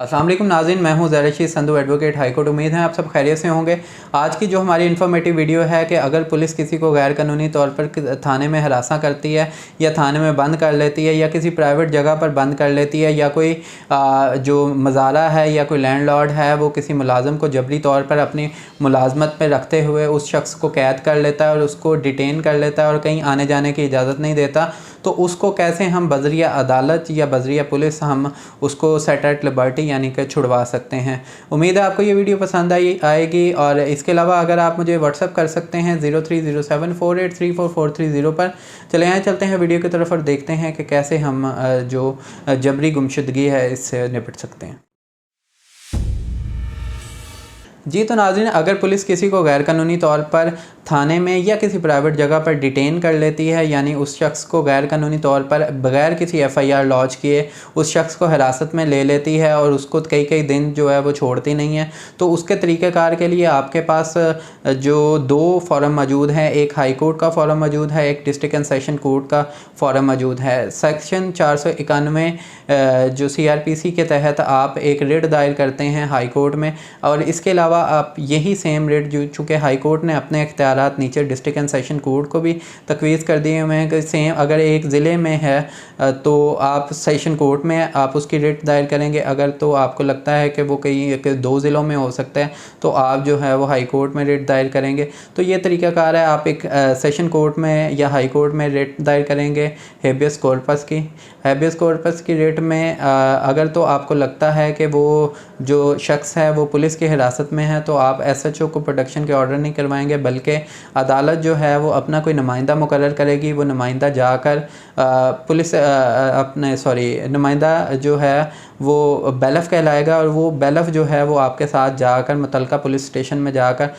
अस्सलाम वालेकुम नाज़रीन, मैं हूं ज़हर Rashid Sandhu advocate high court. उम्मीद है आप सब खैरियत से होंगे। आज की जो हमारी इन्फॉर्मेटिव वीडियो है कि अगर पुलिस किसी को गैर कानूनी तौर पर थाने में हरासा करती है या थाने में बंद कर लेती है या किसी प्राइवेट जगह पर बंद कर लेती है या कोई जो मज़ारा है या कोई लैंडलॉर्ड है वो किसी मुलाज़म को जबरी तौर पर अपनी मुलाजमत पर रखते हुए उस शख्स को कैद कर लेता है और उसको डिटेन कर लेता है और कहीं आने जाने की इजाज़त नहीं देता, तो उसको कैसे हम बज़रिया अदालत या बज़रिया पुलिस हम उसको सेट एट लिबर्टी यानी कि छुड़वा सकते हैं। उम्मीद है आपको ये वीडियो पसंद आएगी। और इसके अलावा अगर आप मुझे व्हाट्सअप कर सकते हैं 030748344330 पर। चले आए चलते हैं वीडियो की तरफ और देखते हैं कि कैसे हम जो जबरी गुमशुदगी है इससे निपट सकते हैं। जी तो नाज़रीन, अगर पुलिस किसी को गैर कानूनी तौर पर थाने में या किसी प्राइवेट जगह पर डिटेन कर लेती है, यानी उस शख्स को गैर कानूनी तौर पर बग़ैर किसी FIR लॉन्च किए उस शख्स को हिरासत में ले लेती है और उसको कई कई दिन जो है वो छोड़ती नहीं है, तो उसके तरीक़ेकार के लिए आपके पास जो 2 फ़ॉरम मौजूद हैं, एक हाई कोर्ट का फ़ॉरम मौजूद है, एक डिस्ट्रिक्ट एंड सेशन कोर्ट का फ़ॉरम मौजूद है। सेक्शन 491 जो CRPC के तहत आप एक रिट दायर करते हैं हाई कोर्ट में, और इसके अलावा आप यही सेम रिट जो चूँकि हाई कोर्ट ने अपने इख्तियारात नीचे डिस्ट्रिक्ट एंड सेशन कोर्ट को भी तकवीज़ कर दिए हुए हैं कि सेम अगर एक ज़िले में है तो आप सेशन कोर्ट में आप उसकी रिट दायर करेंगे। अगर तो आपको लगता है कि वो कहीं 2 ज़िलों में हो सकता है तो आप जो है वो हाई कोर्ट में रिट दायर करेंगे। तो ये तरीक़ाकार है, आप एक सेशन कोर्ट में या हाई कोर्ट में रिट दायर करेंगे हेबियस कॉर्पस की रिट में। अगर तो आपको लगता है कि वो जो शख्स है वो पुलिस की हिरासत में है तो आप SHO को प्रोटेक्शन के ऑर्डर नहीं करवाएंगे, बल्कि अदालत जो है वो अपना कोई नुमाइंदा मुकर्रर करेगी। वो नुमाइंदा जाकर नुमाइंदा जो है वो बैलफ कहलाएगा और वो बैलफ जो है वो आपके साथ जाकर मुतलका पुलिस स्टेशन में जाकर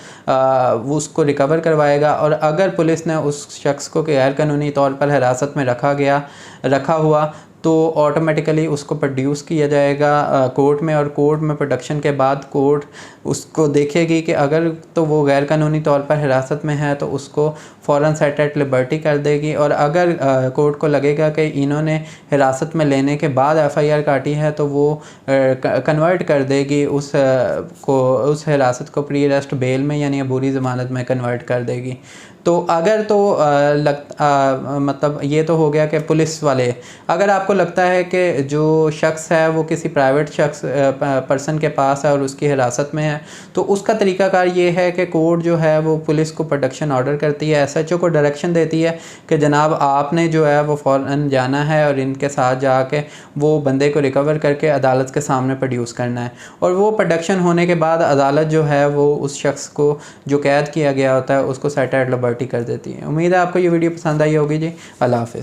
वो उसको रिकवर करवाएगा। और अगर पुलिस ने उस शख्स को गैर कानूनी तौर पर हिरासत में रखा हुआ तो ऑटोमेटिकली उसको प्रोड्यूस किया जाएगा कोर्ट में, और कोर्ट में प्रोडक्शन के बाद कोर्ट उसको देखेगी कि अगर तो वो गैर कानूनी तौर पर हिरासत में है तो उसको फ़ौरन सेट एट लिबर्टी कर देगी। और अगर कोर्ट को लगेगा कि इन्होंने हिरासत में लेने के बाद FIR काटी है तो वो कन्वर्ट कर देगी उस हिरासत को प्री अरेस्ट बेल में यानी अबूरी ज़मानत में कन्वर्ट कर देगी। तो अगर तो मतलब ये तो हो गया कि पुलिस वाले, अगर आपको लगता है कि जो शख्स है वो किसी प्राइवेट पर्सन के पास है और उसकी हिरासत में है, तो उसका तरीक़ाकार ये है कि कोर्ट जो है वो पुलिस को प्रोटेक्शन ऑर्डर करती है, SHO को डायरेक्शन देती है कि जनाब आपने जो है वो फ़ौरन जाना है और इनके साथ जाके वो बंदे को रिकवर करके अदालत के सामने प्रोड्यूस करना है। और वो प्रोडक्शन होने के बाद अदालत जो है वो उस शख्स को जो कैद किया गया होता है उसको सेट एट लिबर्टी कर देती है। उम्मीद है आपको ये वीडियो पसंद आई होगी जी। अल्लाह हाफ़िज़।